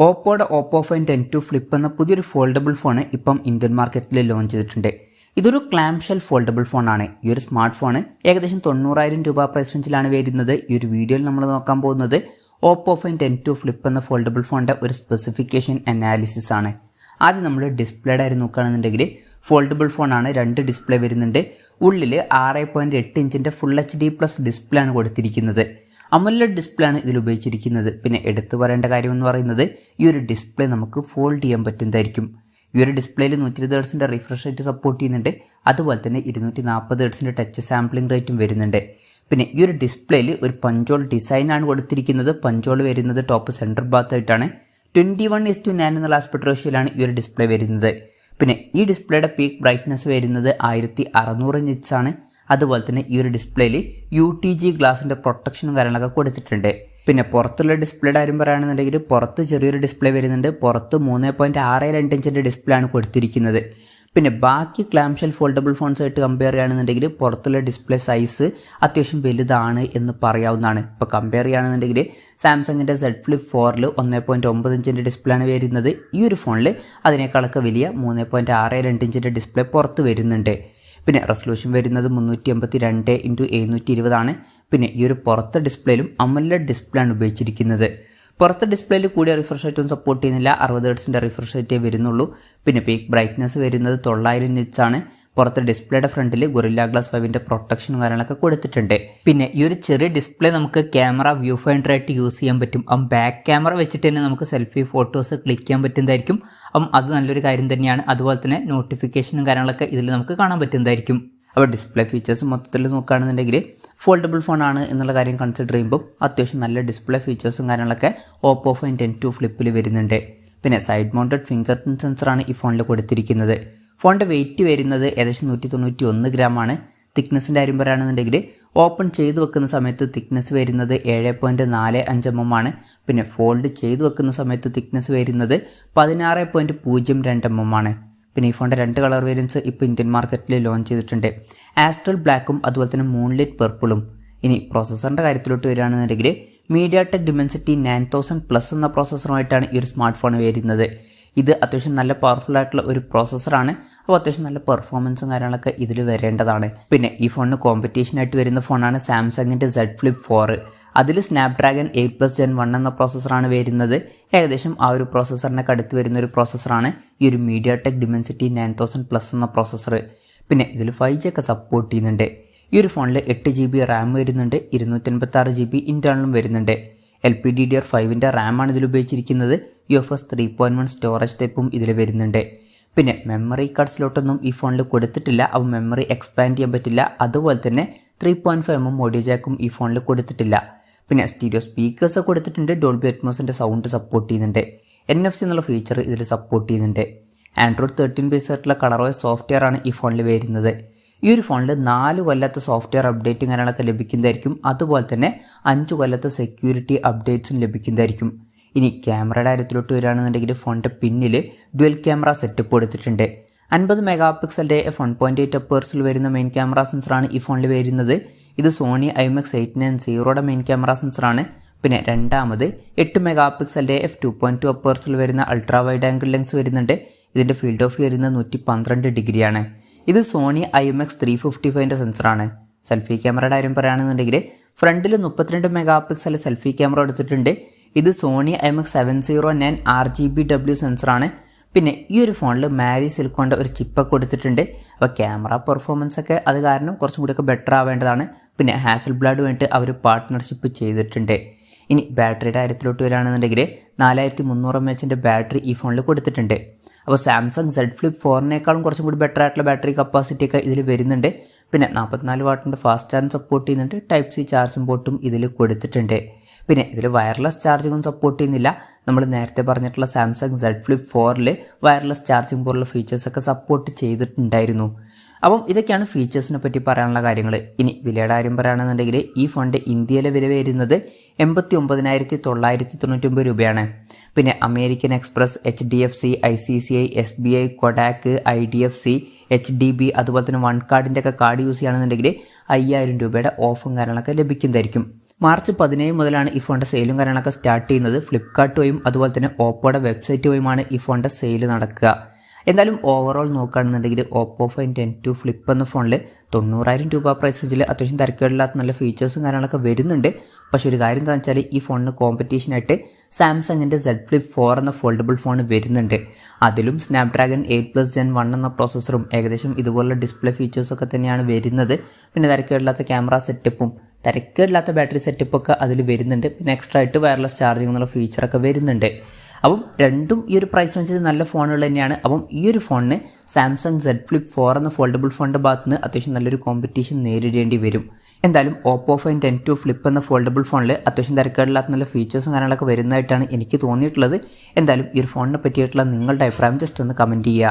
ഓപ്പോയുടെ Oppo fine 10 flip എന്ന പുതിയൊരു foldable phone ഇപ്പം ഇന്ത്യൻ മാർക്കറ്റിൽ ലോഞ്ച് ചെയ്തിട്ടുണ്ട്. ഇതൊരു ക്ലാം ഷെൽ ഫോൾഡബിൾ ഫോണാണ്. ഈ ഒരു സ്മാർട്ട് ഫോൺ ഏകദേശം 90,000 രൂപ പ്രൈസ് റേഞ്ചിലാണ് വരുന്നത്. ഈ ഒരു വീഡിയോയിൽ നമ്മൾ നോക്കാൻ പോകുന്നത് ഓപ്പോ ഫൈൻ 10 ഫ്ലിപ്പ് എന്ന ഫോൾഡബിൾ ഫോണിൻ്റെ ഒരു സ്പെസിഫിക്കേഷൻ അനാലിസിസ് ആണ്. ആദ്യം നമ്മൾ ഡിസ്പ്ലേയുടെ കാര്യം നോക്കുകയാണെന്നുണ്ടെങ്കിൽ ഫോൾഡബിൾ ഫോണാണ്. 2 ഡിസ്പ്ലേ വരുന്നുണ്ട്. ഉള്ളിൽ 6.8 ഇഞ്ചിൻ്റെ ഫുൾ HD+ ഡിസ്പ്ലേ ആണ് കൊടുത്തിരിക്കുന്നത്. അമോലെഡ് ഡിസ്പ്ലേ ആണ് ഇതിൽ ഉപയോഗിച്ചിരിക്കുന്നത്. പിന്നെ എടുത്തു പറയേണ്ട കാര്യം എന്ന് പറയുന്നത് ഈ ഒരു ഡിസ്പ്ലേ നമുക്ക് ഫോൾഡ് ചെയ്യാൻ പറ്റുന്നതായിരിക്കും. ഈ ഒരു ഡിസ്പ്ലേയിൽ 120 ഹെർട്സിൻ്റെ റിഫ്രഷ് റേറ്റ് സപ്പോർട്ട് ചെയ്യുന്നുണ്ട്. അതുപോലെ തന്നെ 240 ഹെർട്സിൻ്റെ ടച്ച് സാമ്പിളിംഗ് റേറ്റും വരുന്നുണ്ട്. പിന്നെ ഈ ഒരു ഡിസ്പ്ലേയിൽ ഒരു പഞ്ചോൾ ഡിസൈനാണ് കൊടുത്തിരിക്കുന്നത്. പഞ്ചോൾ വരുന്നത് ടോപ്പ് സെൻറ്റർ ഭാഗത്തായിട്ടാണ്. 21:9 എന്നുള്ള ആസ്പെക്ട് റേഷ്യോയിലാണ് ഈ ഒരു ഡിസ്പ്ലേ വരുന്നത്. പിന്നെ ഈ ഡിസ്പ്ലേയുടെ പീക്ക് ബ്രൈറ്റ്നസ് വരുന്നത് 1600 നിറ്റ്സ് ആണ്. അതുപോലെ തന്നെ ഈ ഒരു ഡിസ്പ്ലേയിൽ UTG ഗ്ലാസിൻ്റെ പ്രൊട്ടക്ഷനും കാര്യങ്ങളൊക്കെ കൊടുത്തിട്ടുണ്ട്. പിന്നെ പുറത്തുള്ള ഡിസ്പ്ലേയുടെ കാര്യം പറയുകയാണെന്നുണ്ടെങ്കിൽ പുറത്ത് ചെറിയൊരു ഡിസ്പ്ലേ വരുന്നുണ്ട്. പുറത്ത് 3.62 ഇഞ്ചിൻ്റെ ഡിസ്പ്ലേ ആണ് കൊടുത്തിരിക്കുന്നത്. പിന്നെ ബാക്കി ക്ലാം ഷെൽ ഫോൾഡബിൾ ഫോൺസ് ആയിട്ട് കമ്പയർ ചെയ്യുകയാണെന്നുണ്ടെങ്കിൽ പുറത്തുള്ള ഡിസ്പ്ലേ സൈസ് അത്യാവശ്യം വലുതാണ് എന്ന് പറയാവുന്നതാണ്. ഇപ്പോൾ കമ്പയർ ചെയ്യുകയാണെന്നുണ്ടെങ്കിൽ സാംസങ്ങിൻ്റെ Z Flip 4ൽ 1.9 ഇഞ്ചിൻ്റെ ഡിസ്പ്ലേ ആണ് വരുന്നത്. ഈ ഒരു ഫോണിൽ അതിനേക്കാളൊക്കെ വലിയ 3.62 ഇഞ്ചിൻ്റെ ഡിസ്പ്ലേ പുറത്ത് വരുന്നുണ്ട്. പിന്നെ റെസൊല്യൂഷൻ വരുന്നത് 382x720 ആണ്. പിന്നെ ഈ ഒരു പുറത്തെ ഡിസ്പ്ലേയിലും അമോലെഡ് ഡിസ്പ്ലേ ആണ് ഉപയോഗിച്ചിരിക്കുന്നത്. പുറത്തെ ഡിസ്പ്ലേയിൽ കൂടിയ റിഫ്രഷ് റേറ്റും സപ്പോർട്ട് ചെയ്യുന്നില്ല. 60 ഹെർട്സിൻ്റെ റിഫ്രഷ് റേറ്റേ വരുന്നുള്ളൂ. പിന്നെ പീക്ക് ബ്രൈറ്റ്നസ് വരുന്നത് 900 നിറ്റ്സ് ആണ്. പുറത്തെ ഡിസ്പ്ലേയുടെ ഫ്രണ്ടിൽ ഗൊറില്ല ഗ്ലാസ് 5ൻ്റെ പ്രൊട്ടക്ഷനും കാര്യങ്ങളൊക്കെ കൊടുത്തിട്ടുണ്ട്. പിന്നെ ഈ ഒരു ചെറിയ ഡിസ്പ്ലേ നമുക്ക് ക്യാമറ വ്യൂ ഫൈൻഡർ ആയിട്ട് യൂസ് ചെയ്യാൻ പറ്റും. ബാക്ക് ക്യാമറ വെച്ചിട്ട് തന്നെ നമുക്ക് സെൽഫി ഫോട്ടോസ് ക്ലിക്ക് ചെയ്യാൻ പറ്റുന്നതായിരിക്കും. അത് നല്ലൊരു കാര്യം തന്നെയാണ്. അതുപോലെ തന്നെ നോട്ടിഫിക്കേഷനും കാര്യങ്ങളൊക്കെ ഇതിൽ നമുക്ക് കാണാൻ പറ്റുന്നതായിരിക്കും. അപ്പോൾ ഡിസ്പ്ലേ ഫീച്ചേഴ്സ് മൊത്തത്തിൽ നോക്കുകയാണെന്നുണ്ടെങ്കിൽ ഫോൾഡബിൾ ഫോണാണ് എന്നുള്ള കാര്യം കൺസിഡർ ചെയ്യുമ്പോൾ അത്യാവശ്യം നല്ല ഡിസ്പ്ലേ ഫീച്ചേഴ്സും കാര്യങ്ങളൊക്കെ ഓപ്പോ ഫൈൻ 10 ഫ്ലിപ്പിൽ വരുന്നുണ്ട്. പിന്നെ സൈഡ് മൗണ്ടഡ് ഫിംഗർ പ്രിൻറ്റ് സെൻസറാണ് ഈ ഫോണിൽ കൊടുത്തിരിക്കുന്നത്. ഫോണിൻ്റെ വെയിറ്റ് വരുന്നത് ഏകദേശം 191 ഗ്രാമാണ്. തിക്നെസ്സിൻ്റെ കാര്യം പറയുകയാണെന്നുണ്ടെങ്കിൽ ഓപ്പൺ ചെയ്ത് വെക്കുന്ന സമയത്ത് തിക്നെസ് വരുന്നത് 7.45 mm ആണ്. പിന്നെ ഫോൾഡ് ചെയ്ത് വെക്കുന്ന സമയത്ത് തിക്നെസ് വരുന്നത് 16.02 mm ആണ്. പിന്നെ ഈ ഫോണിൻ്റെ 2 കളർ വേരിയൻസ് ഇപ്പോൾ ഇന്ത്യൻ മാർക്കറ്റിൽ ലോഞ്ച് ചെയ്തിട്ടുണ്ട്. ആസ്ട്രൽ ബ്ലാക്കും അതുപോലെ തന്നെ മൂൺലൈറ്റ് പർപ്പിളും. ഇനി പ്രോസസ്സറിൻ്റെ കാര്യത്തിലോട്ട് വരികയാണെന്നുണ്ടെങ്കിൽ mediatek dimensity 9000+ എന്ന പ്രോസസ്സറുമായിട്ടാണ് ഈ ഒരു സ്മാർട്ട് ഫോൺ വരുന്നത്. ഇത് അത്യാവശ്യം നല്ല പവർഫുൾ ആയിട്ടുള്ള ഒരു പ്രോസസ്സറാണ്. അപ്പോൾ അത്യാവശ്യം നല്ല പെർഫോമൻസും കാര്യങ്ങളൊക്കെ ഇതിൽ വരേണ്ടതാണ്. പിന്നെ ഈ ഫോണിന് കോമ്പറ്റീഷനായിട്ട് വരുന്ന ഫോണാണ് സാംസങ്ങിൻ്റെ Z Flip 4. അതിൽ സ്നാപ്ഡ്രാഗൺ 8+ Gen 1 എന്ന പ്രോസസ്സറാണ് വരുന്നത്. ഏകദേശം ആ ഒരു പ്രോസസ്സറിനൊക്കെ അടുത്ത് വരുന്ന ഒരു പ്രോസസ്സറാണ് ഈ ഒരു mediatek dimensity 9000+ എന്ന പ്രോസസ്സർ. പിന്നെ ഇതിൽ 5G ഒക്കെ സപ്പോർട്ട് ചെയ്യുന്നുണ്ട്. ഈ ഒരു ഫോണിൽ 8 GB റാം വരുന്നുണ്ട്. 256 GB ഇൻറ്റേർണലും വരുന്നുണ്ട്. LPDDR5ൻ്റെ റാമാണ് ഇതിൽ ഉപയോഗിച്ചിരിക്കുന്നത്. UFS 3.1 സ്റ്റോറേജ് ടൈപ്പും ഇതിൽ വരുന്നുണ്ട്. പിന്നെ മെമ്മറി കാർഡ് സ്ലോട്ടൊന്നും ഈ ഫോണിൽ കൊടുത്തിട്ടില്ല. അപ്പോൾ മെമ്മറി എക്സ്പാൻഡ് ചെയ്യാൻ പറ്റില്ല. അതുപോലെ തന്നെ 3.5 mm ഓഡിയോ ജാക്കും ഈ ഫോണിൽ കൊടുത്തിട്ടില്ല. പിന്നെ സ്റ്റീരിയോ സ്പീക്കേഴ്സ് കൊടുത്തിട്ടുണ്ട്. ഡോൾബി അറ്റ്മോസിൻ്റെ സൗണ്ട് സപ്പോർട്ട് ചെയ്യുന്നുണ്ട്. NFC എന്നുള്ള ഫീച്ചർ ഇതിൽ സപ്പോർട്ട് ചെയ്യുന്നുണ്ട്. Android 13 ബേസ് ആയിട്ടുള്ള കളറോയ സോഫ്റ്റ്വെയർ ആണ് ഈ ഫോണിൽ വരുന്നത്. ഈ ഒരു ഫോണിൽ 4 കൊല്ലത്തെ സോഫ്റ്റ്വെയർ അപ്ഡേറ്റും കാര്യങ്ങളൊക്കെ ലഭിക്കുന്നതായിരിക്കും. അതുപോലെ തന്നെ 5 കൊല്ലത്തെ സെക്യൂരിറ്റി അപ്ഡേറ്റ്സും ലഭിക്കുന്നതായിരിക്കും. ഇനി ക്യാമറയുടെ കാര്യത്തിലോട്ട് വരികയാണെന്നുണ്ടെങ്കിൽ ഫോണിൻ്റെ പിന്നിൽ ഡ്യുവൽ ക്യാമറ സെറ്റപ്പ് കൊടുത്തിട്ടുണ്ട്. 50 മെഗാപിക്സലിൻ്റെ f1.8 അപ്പേഴ്സിൽ വരുന്ന മെയിൻ ക്യാമറ സെൻസറാണ് ഈ ഫോണിൽ വരുന്നത്. ഇത് സോണി IMX 890യുടെ മെയിൻ ക്യാമറ സെൻസറാണ്. പിന്നെ രണ്ടാമത് 8 മെഗാപിക്സലിൻ്റെ f2.2 അപ്പേഴ്സിൽ വരുന്ന അൾട്രാ വൈഡ് ആംഗിൾ ലെൻസ് വരുന്നുണ്ട്. ഇതിൻ്റെ ഫീൽഡ് ഓഫ് വരുന്നത് 112 ഡിഗ്രിയാണ്. ഇത് സോണി IMX 355ൻ്റെ സെൻസറാണ്. സെൽഫി ക്യാമറയുടെ കാര്യം പറയുകയാണെന്നുണ്ടെങ്കിൽ ഫ്രണ്ടിൽ 32 മെഗാപിക്സൽ സെൽഫി ക്യാമറ എടുത്തിട്ടുണ്ട്. ഇത് സോണി IMX 709 RGBW സെൻസറാണ്. പിന്നെ ഈ ഒരു ഫോണിൽ മാരി സിലിക്കോണിൻ്റെ ഒരു ചിപ്പൊക്കെ കൊടുത്തിട്ടുണ്ട്. അപ്പോൾ ക്യാമറ പെർഫോമൻസ് ഒക്കെ അത് കാരണം കുറച്ചും കൂടിയൊക്കെ ബെറ്റർ ആവേണ്ടതാണ്. പിന്നെ ഹാസൽബ്ലാഡ് വേണ്ടിയിട്ട് അവർ പാർട്ട്ണർഷിപ്പ് ചെയ്തിട്ടുണ്ട്. ഇനി ബാറ്ററിയുടെ കാര്യത്തിലോട്ട് വരികയാണെന്നുണ്ടെങ്കിൽ 4300 mAh ബാറ്ററി ഈ ഫോണിൽ കൊടുത്തിട്ടുണ്ട്. അപ്പോൾ സാംസങ് Z Flip 4നേക്കാളും കുറച്ചും കൂടി ബെറ്റർ ആയിട്ടുള്ള ബാറ്ററി കപ്പാസിറ്റി ഒക്കെ ഇതിൽ വരുന്നുണ്ട്. പിന്നെ 44 വാട്ടിൻ്റെ ഫാസ്റ്റ് ചാർജ് സപ്പോർട്ട് ചെയ്യുന്നുണ്ട്. Type C ചാർജിംഗ് പോർട്ടും ഇതിൽ കൊടുത്തിട്ടുണ്ട്. പിന്നെ ഇതിൽ വയർലെസ് ചാർജിങ്ങും സപ്പോർട്ട് ചെയ്യുന്നില്ല. നമ്മൾ നേരത്തെ പറഞ്ഞിട്ടുള്ള സാംസങ് Z Flip 4ൽ വയർലെസ് ചാർജിംഗ് പോലുള്ള ഫീച്ചേഴ്സൊക്കെ സപ്പോർട്ട് ചെയ്തിട്ടുണ്ടായിരുന്നു. അപ്പം ഇതൊക്കെയാണ് ഫീച്ചേഴ്സിനെ പറ്റി പറയാനുള്ള കാര്യങ്ങൾ. ഇനി വിലയുടെ കാര്യം പറയുകയാണെന്നുണ്ടെങ്കിൽ ഈ ഫോണിൻ്റെ ഇന്ത്യയിലെ വില വരുന്നത് 89,999 രൂപയാണ്. പിന്നെ American express, HDFC, ICICI, SBI, Kodak, IDFC, HDB അതുപോലെ തന്നെ വൺ കാർഡിൻ്റെ ഒക്കെ കാർഡ് യൂസ് ചെയ്യുകയാണെന്നുണ്ടെങ്കിൽ 5,000 രൂപയുടെ ഓഫും കാര്യങ്ങളൊക്കെ ലഭിക്കുന്നതായിരിക്കും. മാർച്ച് 17 മുതലാണ് ഈ ഫോണിൻ്റെ സെയിലും കാര്യങ്ങളൊക്കെ സ്റ്റാർട്ട് ചെയ്യുന്നത്. ഫ്ലിപ്കാർട്ട് വഴിയും അതുപോലെ തന്നെ ഓപ്പോയുടെ വെബ്സൈറ്റ് വഴിയുമാണ് ഈ ഫോണിൻ്റെ സെയിൽ നടക്കുക. എന്തായാലും ഓവറോൾ നോക്കുകയാണെന്നുണ്ടെങ്കിൽ ഓപ്പോ ഫൈൻ 10 ഫ്ലിപ്പ് എന്ന ഫോണിൽ 90,000 രൂപ പ്രൈസ് റേഞ്ചിൽ അത്യാവശ്യം തിരക്കേടില്ലാത്ത നല്ല ഫീച്ചേഴ്സും കാര്യങ്ങളൊക്കെ വരുന്നുണ്ട്. പക്ഷേ ഒരു കാര്യം എന്താണെന്ന് വെച്ചാൽ ഈ ഫോണിന് കോമ്പറ്റീഷനായിട്ട് സാംസങ്ങിൻ്റെ Z Flip 4 എന്ന ഫോൾഡബിൾ ഫോൺ വരുന്നുണ്ട്. അതിലും സ്നാപ്ഡ്രാഗൺ 8+ Gen 1 എന്ന പ്രോസസ്സറും ഏകദേശം ഇതുപോലുള്ള ഡിസ്പ്ലേ ഫീച്ചേഴ്സൊക്കെ തന്നെയാണ് വരുന്നത്. പിന്നെ തിരക്കേടില്ലാത്ത ക്യാമറ സെറ്റപ്പും തിരക്കേടില്ലാത്ത ബാറ്ററി സെറ്റപ്പൊക്കെ അതിൽ വരുന്നുണ്ട്. പിന്നെ എക്സ്ട്രാ ആയിട്ട് വയർലെസ് ചാർജിങ് എന്നുള്ള ഫീച്ചറൊക്കെ വരുന്നുണ്ട്. അപ്പം രണ്ടും ഈ ഒരു പ്രൈസ് റേഞ്ചിൽ നല്ല ഫോണുകൾ തന്നെയാണ്. അപ്പം ഈ ഒരു ഫോണിന് സാംസങ് Z Flip 4 എന്ന ഫോൾഡബിൾ ഫോണിൻ്റെ ഭാഗത്ത് നിന്ന് അത്യാവശ്യം നല്ലൊരു കോമ്പറ്റീഷൻ നേരിടേണ്ടി വരും. എന്തായാലും ഓപ്പോ ഫൈൻ 10 ഫ്ലിപ്പ് എന്ന ഫോൾഡബിൾ ഫോണിൽ അത്യാവശ്യം തിരക്കേടില്ലാത്ത നല്ല ഫീച്ചേഴ്സും കാര്യങ്ങളൊക്കെ വരുന്നതായിട്ടാണ് എനിക്ക് തോന്നിയിട്ടുള്ളത്. എന്തായാലും ഈ ഒരു ഫോണിനെ പറ്റിയിട്ടുള്ള നിങ്ങളുടെ അഭിപ്രായം ജസ്റ്റ് ഒന്ന് കമൻറ്റ് ചെയ്യുക.